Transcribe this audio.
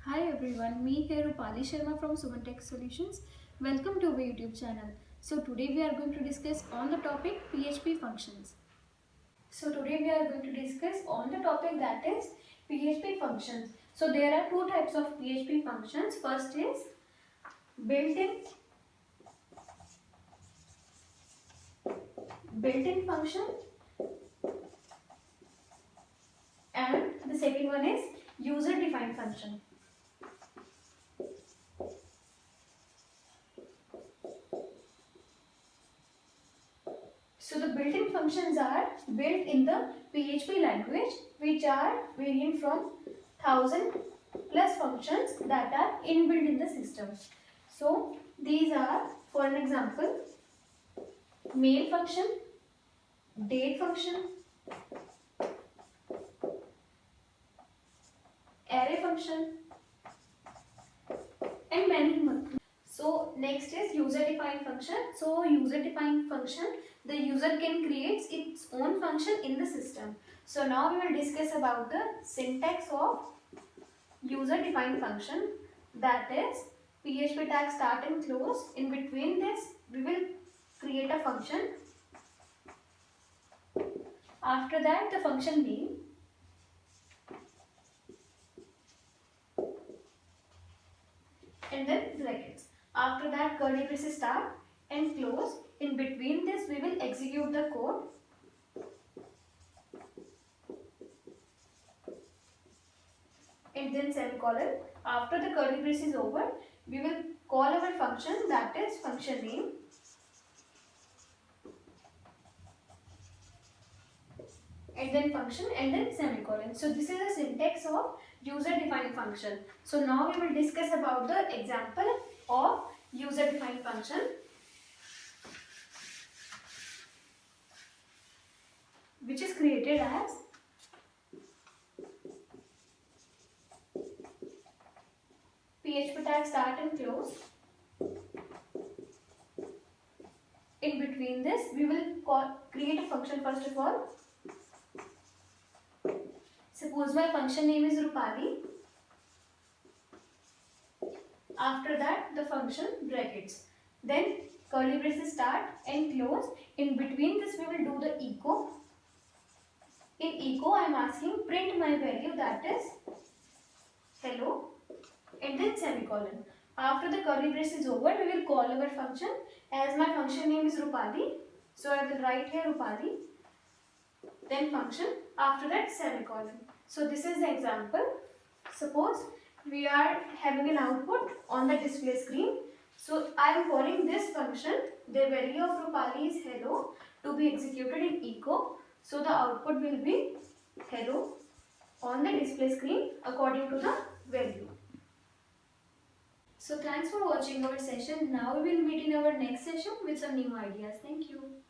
Hi everyone, me here Rupali Sharma from Suman Tech Solutions. Welcome to our YouTube channel. So today we are going to discuss on the topic PHP functions. So today we are going to discuss on the topic that is PHP functions. So there are two types of PHP functions. First is built-in function, and the second one is user-defined function. So the built-in functions are built in the PHP language, which are variant from 1000 plus functions that are inbuilt in the system. So these are, for an example, mail function, date function, array function, and many more. So next is user-defined function. So user-defined function, the user can create its own function in the system. So now we will discuss about the syntax of user-defined function, that is PHP tag start and close. In between this, we will create a function. After that, the function name. And then brackets. After that, curly braces start and close. In between this, we will execute the code. And then semicolon. After the curly brace is over, we will call our function, that is function name. And then function and then semicolon. So this is the syntax of user-defined function. So now we will discuss about the example of user-defined function, which is created as PHP tag start and close. In between this, we will create a function first of all. Suppose my function name is Rupali. After that, the function brackets. Then curly braces start and close. In between this, we will do the echo. In echo, I am asking print my value, that is hello, and then semicolon. After the curly brace is over, we will call our function. As my function name is Rupali, so I will write here Rupali, then function, after that semicolon. So this is the example. Suppose we are having an output on the display screen. So I am calling this function, the value of Rupali is hello, to be executed in echo. So the output will be hello on the display screen according to the value. So thanks for watching our session. Now we will meet in our next session with some new ideas. Thank you.